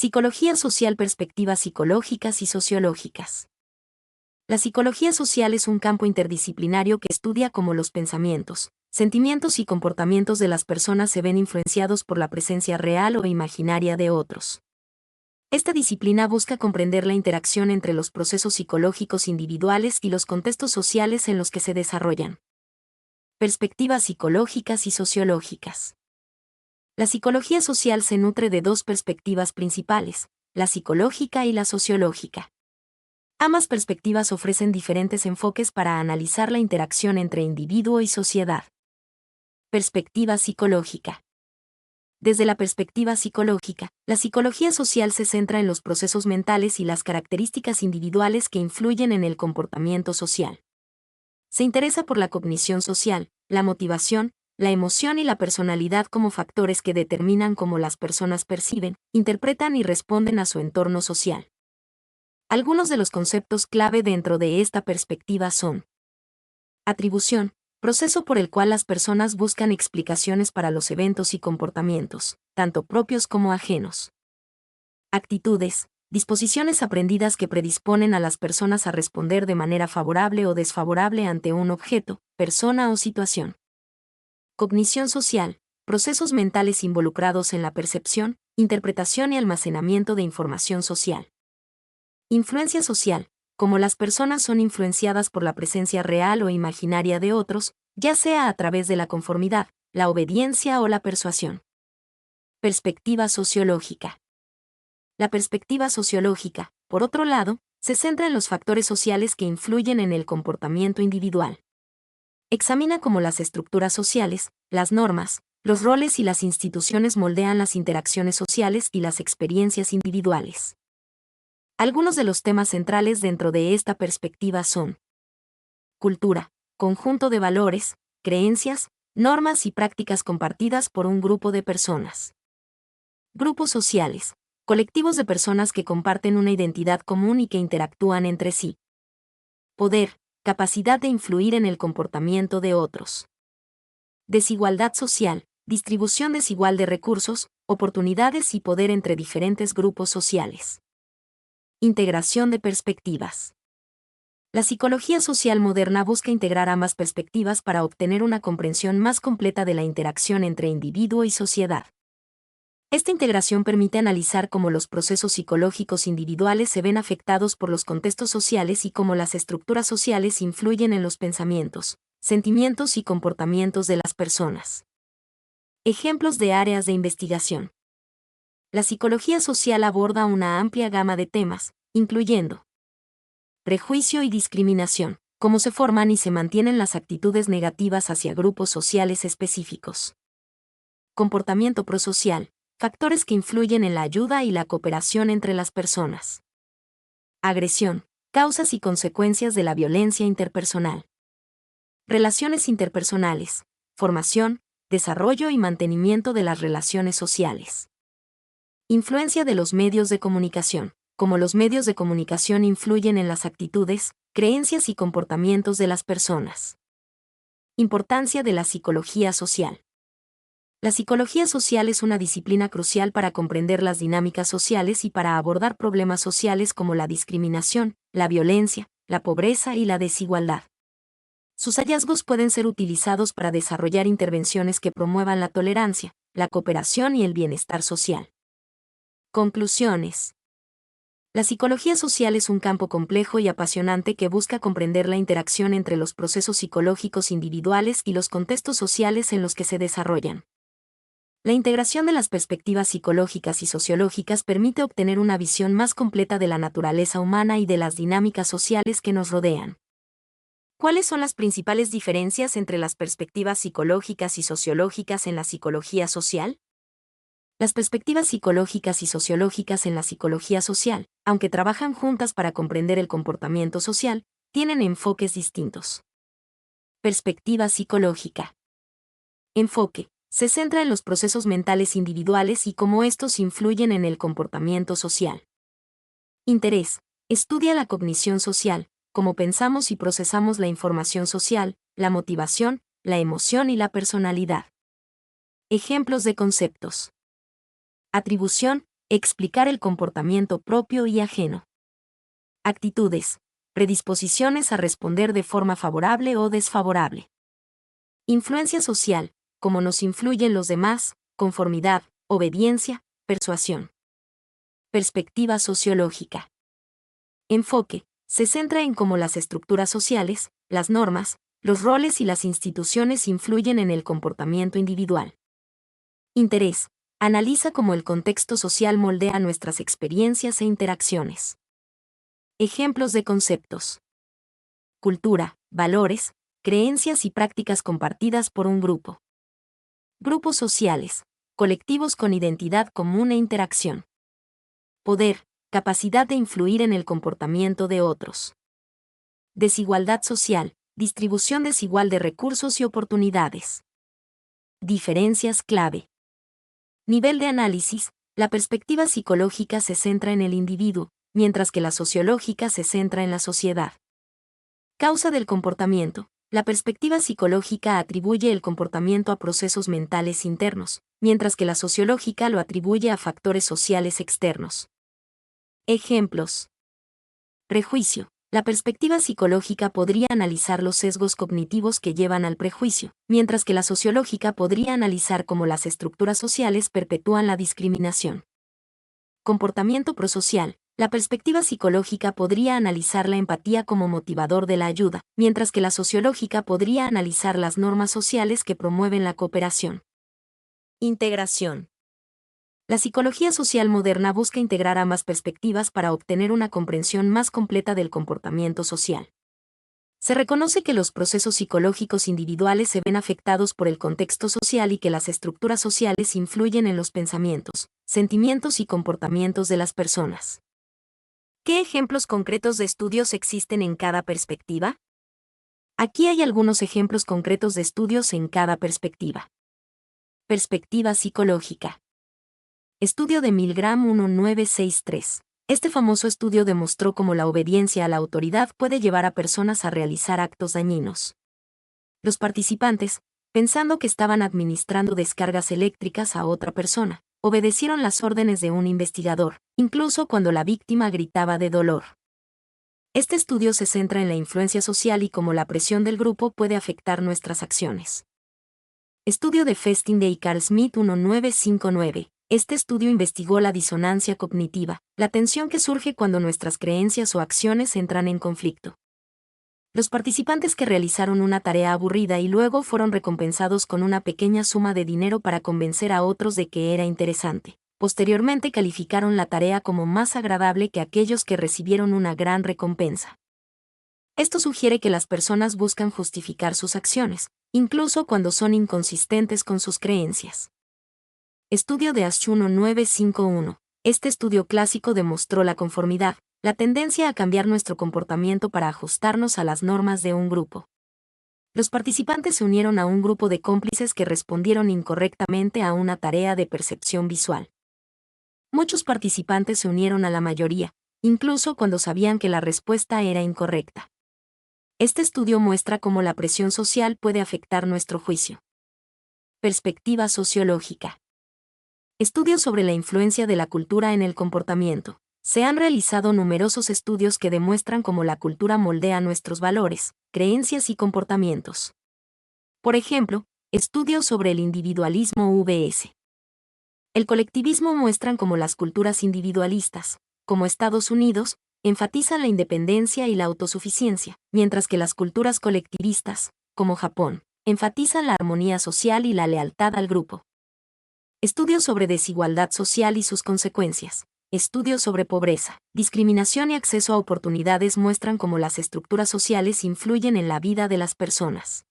Psicología social, perspectivas psicológicas y sociológicas. La psicología social es un campo interdisciplinario que estudia cómo los pensamientos, sentimientos y comportamientos de las personas se ven influenciados por la presencia real o imaginaria de otros. Esta disciplina busca comprender la interacción entre los procesos psicológicos individuales y los contextos sociales en los que se desarrollan. Perspectivas psicológicas y sociológicas. La psicología social se nutre de dos perspectivas principales, la psicológica y la sociológica. Ambas perspectivas ofrecen diferentes enfoques para analizar la interacción entre individuo y sociedad. Perspectiva psicológica. Desde la perspectiva psicológica, la psicología social se centra en los procesos mentales y las características individuales que influyen en el comportamiento social. Se interesa por la cognición social, la motivación, la emoción y la personalidad como factores que determinan cómo las personas perciben, interpretan y responden a su entorno social. Algunos de los conceptos clave dentro de esta perspectiva son: atribución, proceso por el cual las personas buscan explicaciones para los eventos y comportamientos, tanto propios como ajenos. Actitudes, disposiciones aprendidas que predisponen a las personas a responder de manera favorable o desfavorable ante un objeto, persona o situación. Cognición social, procesos mentales involucrados en la percepción, interpretación y almacenamiento de información social. Influencia social, como las personas son influenciadas por la presencia real o imaginaria de otros, ya sea a través de la conformidad, la obediencia o la persuasión. Perspectiva sociológica. La perspectiva sociológica, por otro lado, se centra en los factores sociales que influyen en el comportamiento individual. Examina cómo las estructuras sociales, las normas, los roles y las instituciones moldean las interacciones sociales y las experiencias individuales. Algunos de los temas centrales dentro de esta perspectiva son: cultura, conjunto de valores, creencias, normas y prácticas compartidas por un grupo de personas. Grupos sociales, colectivos de personas que comparten una identidad común y que interactúan entre sí. Poder, capacidad de influir en el comportamiento de otros. Desigualdad social, distribución desigual de recursos, oportunidades y poder entre diferentes grupos sociales. Integración de perspectivas. La psicología social moderna busca integrar ambas perspectivas para obtener una comprensión más completa de la interacción entre individuo y sociedad. Esta integración permite analizar cómo los procesos psicológicos individuales se ven afectados por los contextos sociales y cómo las estructuras sociales influyen en los pensamientos, sentimientos y comportamientos de las personas. Ejemplos de áreas de investigación. La psicología social aborda una amplia gama de temas, incluyendo prejuicio y discriminación, cómo se forman y se mantienen las actitudes negativas hacia grupos sociales específicos. Comportamiento prosocial, factores que influyen en la ayuda y la cooperación entre las personas. Agresión, causas y consecuencias de la violencia interpersonal. Relaciones interpersonales, formación, desarrollo y mantenimiento de las relaciones sociales. Influencia de los medios de comunicación, cómo los medios de comunicación influyen en las actitudes, creencias y comportamientos de las personas. Importancia de la psicología social. La psicología social es una disciplina crucial para comprender las dinámicas sociales y para abordar problemas sociales como la discriminación, la violencia, la pobreza y la desigualdad. Sus hallazgos pueden ser utilizados para desarrollar intervenciones que promuevan la tolerancia, la cooperación y el bienestar social. Conclusiones. La psicología social es un campo complejo y apasionante que busca comprender la interacción entre los procesos psicológicos individuales y los contextos sociales en los que se desarrollan. La integración de las perspectivas psicológicas y sociológicas permite obtener una visión más completa de la naturaleza humana y de las dinámicas sociales que nos rodean. ¿Cuáles son las principales diferencias entre las perspectivas psicológicas y sociológicas en la psicología social? Las perspectivas psicológicas y sociológicas en la psicología social, aunque trabajan juntas para comprender el comportamiento social, tienen enfoques distintos. Perspectiva psicológica. Enfoque. Se centra en los procesos mentales individuales y cómo estos influyen en el comportamiento social. Interés. Estudia la cognición social, cómo pensamos y procesamos la información social, la motivación, la emoción y la personalidad. Ejemplos de conceptos. Atribución, Explicar el comportamiento propio y ajeno. Actitudes. Predisposiciones a responder de forma favorable o desfavorable. Influencia social. Cómo nos influyen los demás, conformidad, obediencia, persuasión. Perspectiva sociológica. Enfoque. Se centra en cómo las estructuras sociales, las normas, los roles y las instituciones influyen en el comportamiento individual. Interés. Analiza cómo el contexto social moldea nuestras experiencias e interacciones. Ejemplos de conceptos. Cultura, valores, creencias y prácticas compartidas por un grupo. Grupos sociales, colectivos con identidad común e interacción. Poder, capacidad de influir en el comportamiento de otros. Desigualdad social, distribución desigual de recursos y oportunidades. Diferencias clave. Nivel de análisis. La perspectiva psicológica se centra en el individuo, mientras que la sociológica se centra en la sociedad. Causa del comportamiento. La perspectiva psicológica atribuye el comportamiento a procesos mentales internos, mientras que la sociológica lo atribuye a factores sociales externos. Ejemplos. Prejuicio. La perspectiva psicológica podría analizar los sesgos cognitivos que llevan al prejuicio, mientras que la sociológica podría analizar cómo las estructuras sociales perpetúan la discriminación. Comportamiento prosocial. La perspectiva psicológica podría analizar la empatía como motivador de la ayuda, mientras que la sociológica podría analizar las normas sociales que promueven la cooperación. Integración. La psicología social moderna busca integrar ambas perspectivas para obtener una comprensión más completa del comportamiento social. Se reconoce que los procesos psicológicos individuales se ven afectados por el contexto social y que las estructuras sociales influyen en los pensamientos, sentimientos y comportamientos de las personas. ¿Qué ejemplos concretos de estudios existen en cada perspectiva? Aquí hay algunos ejemplos concretos de estudios en cada perspectiva. Perspectiva psicológica. Estudio de Milgram 1963. Este famoso estudio demostró cómo la obediencia a la autoridad puede llevar a personas a realizar actos dañinos. Los participantes, pensando que estaban administrando descargas eléctricas a otra persona, obedecieron las órdenes de un investigador, incluso cuando la víctima gritaba de dolor. Este estudio se centra en la influencia social y cómo la presión del grupo puede afectar nuestras acciones. Estudio de Festinger y Carl Smith 1959. Este estudio investigó la disonancia cognitiva, la tensión que surge cuando nuestras creencias o acciones entran en conflicto. Los participantes que realizaron una tarea aburrida y luego fueron recompensados con una pequeña suma de dinero para convencer a otros de que era interesante, posteriormente calificaron la tarea como más agradable que aquellos que recibieron una gran recompensa. Esto sugiere que las personas buscan justificar sus acciones, incluso cuando son inconsistentes con sus creencias. Estudio de Asch 1951. Este estudio clásico demostró la conformidad, la tendencia a cambiar nuestro comportamiento para ajustarnos a las normas de un grupo. Los participantes se unieron a un grupo de cómplices que respondieron incorrectamente a una tarea de percepción visual. Muchos participantes se unieron a la mayoría, incluso cuando sabían que la respuesta era incorrecta. Este estudio muestra cómo la presión social puede afectar nuestro juicio. Perspectiva sociológica. Estudios sobre la influencia de la cultura en el comportamiento. Se han realizado numerosos estudios que demuestran cómo la cultura moldea nuestros valores, creencias y comportamientos. Por ejemplo, estudios sobre el individualismo vs. el colectivismo muestran cómo las culturas individualistas, como Estados Unidos, enfatizan la independencia y la autosuficiencia, mientras que las culturas colectivistas, como Japón, enfatizan la armonía social y la lealtad al grupo. Estudios sobre desigualdad social y sus consecuencias. Estudios sobre pobreza, discriminación y acceso a oportunidades muestran cómo las estructuras sociales influyen en la vida de las personas.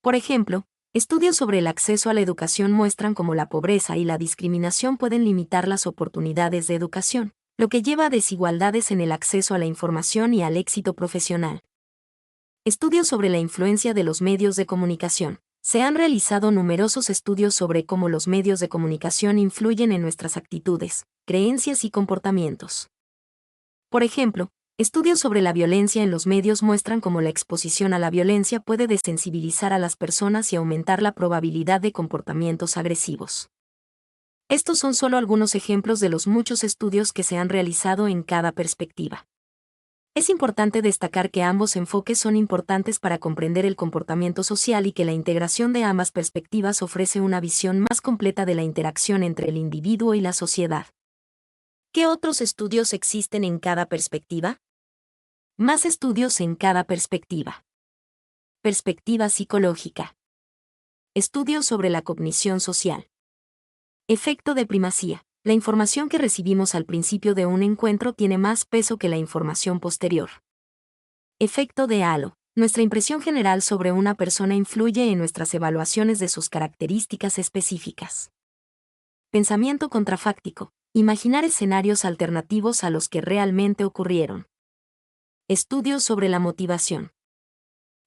Por ejemplo, estudios sobre el acceso a la educación muestran cómo la pobreza y la discriminación pueden limitar las oportunidades de educación, lo que lleva a desigualdades en el acceso a la información y al éxito profesional. Estudios sobre la influencia de los medios de comunicación. Se han realizado numerosos estudios sobre cómo los medios de comunicación influyen en nuestras actitudes, creencias y comportamientos. Por ejemplo, estudios sobre la violencia en los medios muestran cómo la exposición a la violencia puede desensibilizar a las personas y aumentar la probabilidad de comportamientos agresivos. Estos son solo algunos ejemplos de los muchos estudios que se han realizado en cada perspectiva. Es importante destacar que ambos enfoques son importantes para comprender el comportamiento social y que la integración de ambas perspectivas ofrece una visión más completa de la interacción entre el individuo y la sociedad. ¿Qué otros estudios existen en cada perspectiva? Más estudios en cada perspectiva. Perspectiva psicológica. Estudios sobre la cognición social. Efecto de primacía. La información que recibimos al principio de un encuentro tiene más peso que la información posterior. Efecto de halo. Nuestra impresión general sobre una persona influye en nuestras evaluaciones de sus características específicas. Pensamiento contrafáctico. Imaginar escenarios alternativos a los que realmente ocurrieron. Estudios sobre la motivación.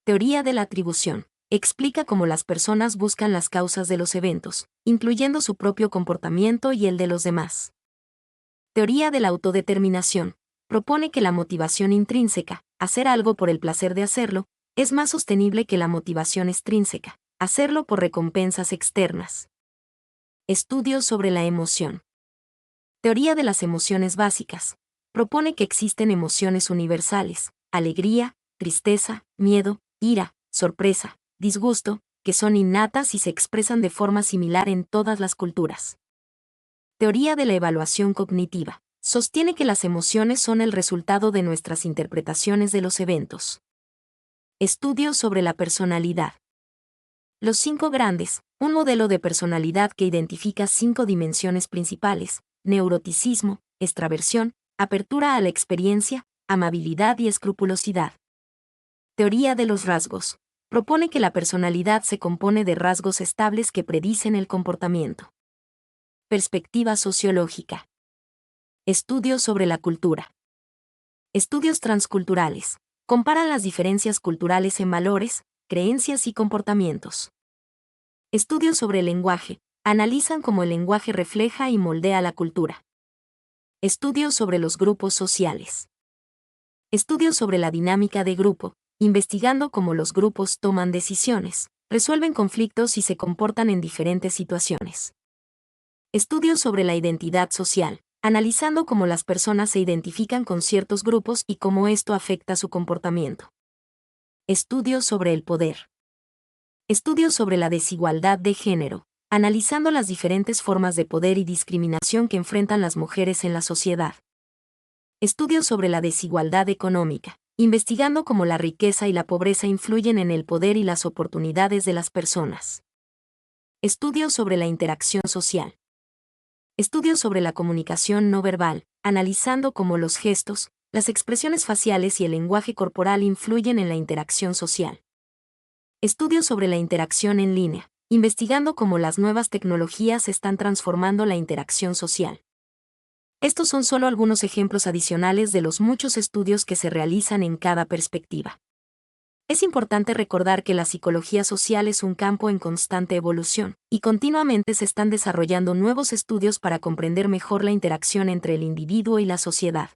Teoría de la atribución. Explica cómo las personas buscan las causas de los eventos, incluyendo su propio comportamiento y el de los demás. Teoría de la autodeterminación. Propone que la motivación intrínseca, hacer algo por el placer de hacerlo, es más sostenible que la motivación extrínseca, hacerlo por recompensas externas. Estudios sobre la emoción. Teoría de las emociones básicas. Propone que existen emociones universales, alegría, tristeza, miedo, ira, sorpresa, disgusto, que son innatas y se expresan de forma similar en todas las culturas. Teoría de la evaluación cognitiva. Sostiene que las emociones son el resultado de nuestras interpretaciones de los eventos. Estudios sobre la personalidad. Los 5 grandes, un modelo de personalidad que identifica 5 dimensiones principales: neuroticismo, extraversión, apertura a la experiencia, amabilidad y escrupulosidad. Teoría de los rasgos. Propone que la personalidad se compone de rasgos estables que predicen el comportamiento. Perspectiva sociológica. Estudios sobre la cultura. Estudios transculturales. Comparan las diferencias culturales en valores, creencias y comportamientos. Estudios sobre el lenguaje. Analizan cómo el lenguaje refleja y moldea la cultura. Estudios sobre los grupos sociales. Estudios sobre la dinámica de grupo, investigando cómo los grupos toman decisiones, resuelven conflictos y se comportan en diferentes situaciones. Estudios sobre la identidad social, analizando cómo las personas se identifican con ciertos grupos y cómo esto afecta su comportamiento. Estudios sobre el poder. Estudios sobre la desigualdad de género, analizando las diferentes formas de poder y discriminación que enfrentan las mujeres en la sociedad. Estudios sobre la desigualdad económica, investigando cómo la riqueza y la pobreza influyen en el poder y las oportunidades de las personas. Estudios sobre la interacción social. Estudios sobre la comunicación no verbal, analizando cómo los gestos, las expresiones faciales y el lenguaje corporal influyen en la interacción social. Estudios sobre la interacción en línea, investigando cómo las nuevas tecnologías están transformando la interacción social. Estos son solo algunos ejemplos adicionales de los muchos estudios que se realizan en cada perspectiva. Es importante recordar que la psicología social es un campo en constante evolución, y continuamente se están desarrollando nuevos estudios para comprender mejor la interacción entre el individuo y la sociedad.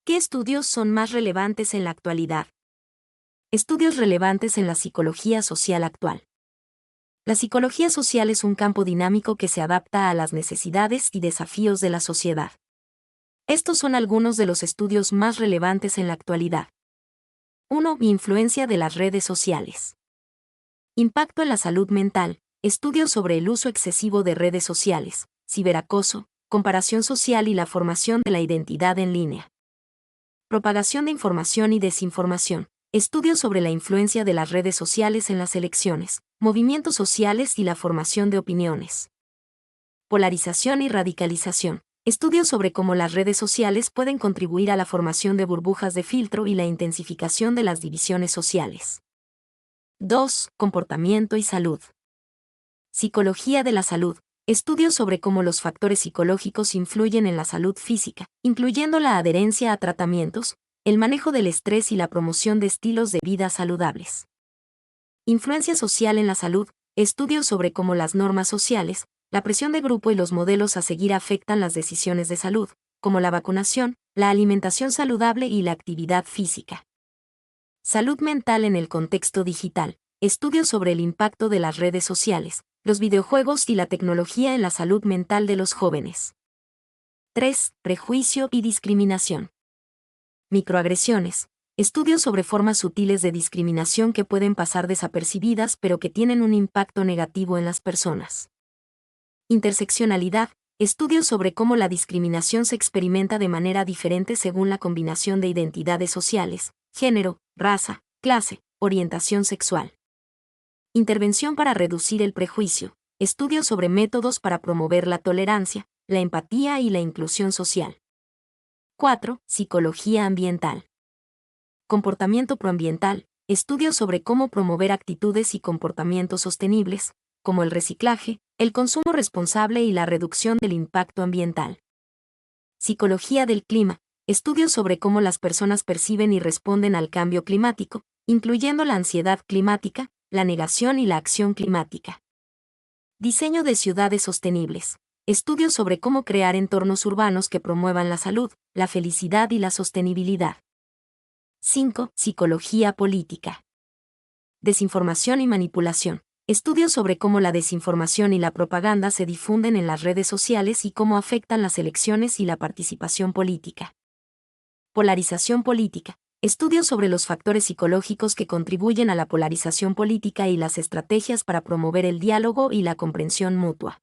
¿Qué estudios son más relevantes en la actualidad? Estudios relevantes en la psicología social actual. La psicología social es un campo dinámico que se adapta a las necesidades y desafíos de la sociedad. Estos son algunos de los estudios más relevantes en la actualidad. 1. Influencia de las redes sociales. Impacto en la salud mental. Estudios sobre el uso excesivo de redes sociales, ciberacoso, comparación social y la formación de la identidad en línea. Propagación de información y desinformación. Estudios sobre la influencia de las redes sociales en las elecciones, movimientos sociales y la formación de opiniones. Polarización y radicalización. Estudios sobre cómo las redes sociales pueden contribuir a la formación de burbujas de filtro y la intensificación de las divisiones sociales. 2. Comportamiento y salud. Psicología de la salud. Estudios sobre cómo los factores psicológicos influyen en la salud física, incluyendo la adherencia a tratamientos, el manejo del estrés y la promoción de estilos de vida saludables. Influencia social en la salud. Estudios sobre cómo las normas sociales, la presión de grupo y los modelos a seguir afectan las decisiones de salud, como la vacunación, la alimentación saludable y la actividad física. Salud mental en el contexto digital. Estudios sobre el impacto de las redes sociales, Los videojuegos y la tecnología en la salud mental de los jóvenes. 3. Prejuicio y discriminación. Microagresiones. Estudios sobre formas sutiles de discriminación que pueden pasar desapercibidas pero que tienen un impacto negativo en las personas. Interseccionalidad. Estudios sobre cómo la discriminación se experimenta de manera diferente según la combinación de identidades sociales, género, raza, clase, orientación sexual. Intervención para reducir el prejuicio. Estudios sobre métodos para promover la tolerancia, la empatía y la inclusión social. 4. Psicología ambiental. Comportamiento proambiental. Estudios sobre cómo promover actitudes y comportamientos sostenibles, como el reciclaje, el consumo responsable y la reducción del impacto ambiental. Psicología del clima. Estudios sobre cómo las personas perciben y responden al cambio climático, incluyendo la ansiedad climática, la negación y la acción climática. Diseño de ciudades sostenibles. Estudios sobre cómo crear entornos urbanos que promuevan la salud, la felicidad y la sostenibilidad. 5. Psicología política. Desinformación y manipulación. Estudios sobre cómo la desinformación y la propaganda se difunden en las redes sociales y cómo afectan las elecciones y la participación política. Polarización política. Estudios sobre los factores psicológicos que contribuyen a la polarización política y las estrategias para promover el diálogo y la comprensión mutua.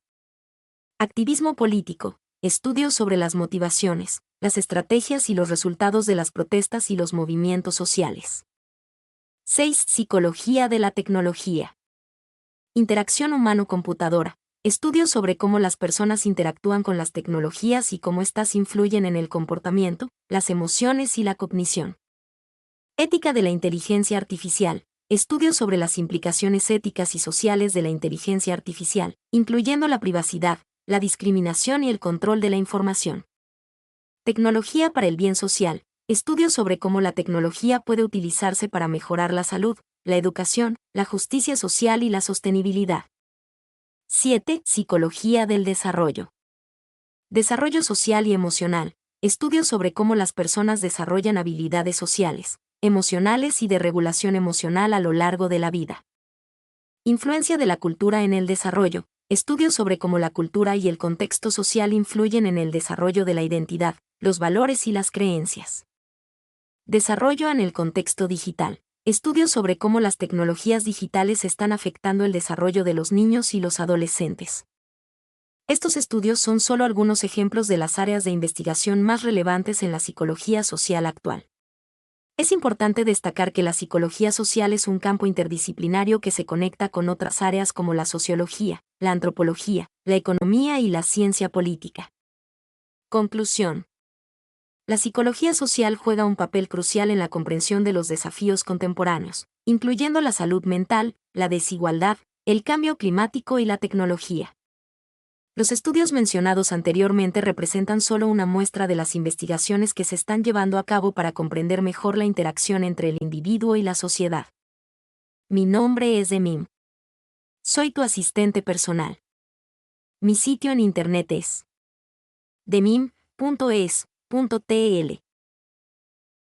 Activismo político. Estudios sobre las motivaciones, las estrategias y los resultados de las protestas y los movimientos sociales. 6. Psicología de la tecnología. Interacción humano-computadora. Estudios sobre cómo las personas interactúan con las tecnologías y cómo éstas influyen en el comportamiento, las emociones y la cognición. Ética de la inteligencia artificial. Estudios sobre las implicaciones éticas y sociales de la inteligencia artificial, incluyendo la privacidad, la discriminación y el control de la información. Tecnología para el bien social. Estudios sobre cómo la tecnología puede utilizarse para mejorar la salud, la educación, la justicia social y la sostenibilidad. 7. Psicología del desarrollo. Desarrollo social y emocional. Estudios sobre cómo las personas desarrollan habilidades sociales, emocionales y de regulación emocional a lo largo de la vida. Influencia de la cultura en el desarrollo. Estudios sobre cómo la cultura y el contexto social influyen en el desarrollo de la identidad, los valores y las creencias. Desarrollo en el contexto digital. Estudios sobre cómo las tecnologías digitales están afectando el desarrollo de los niños y los adolescentes. Estos estudios son solo algunos ejemplos de las áreas de investigación más relevantes en la psicología social actual. Es importante destacar que la psicología social es un campo interdisciplinario que se conecta con otras áreas como la sociología, la antropología, la economía y la ciencia política. Conclusión. La psicología social juega un papel crucial en la comprensión de los desafíos contemporáneos, incluyendo la salud mental, la desigualdad, el cambio climático y la tecnología. Los estudios mencionados anteriormente representan solo una muestra de las investigaciones que se están llevando a cabo para comprender mejor la interacción entre el individuo y la sociedad. Mi nombre es Demim. Soy tu asistente personal. Mi sitio en internet es demim.es.tl.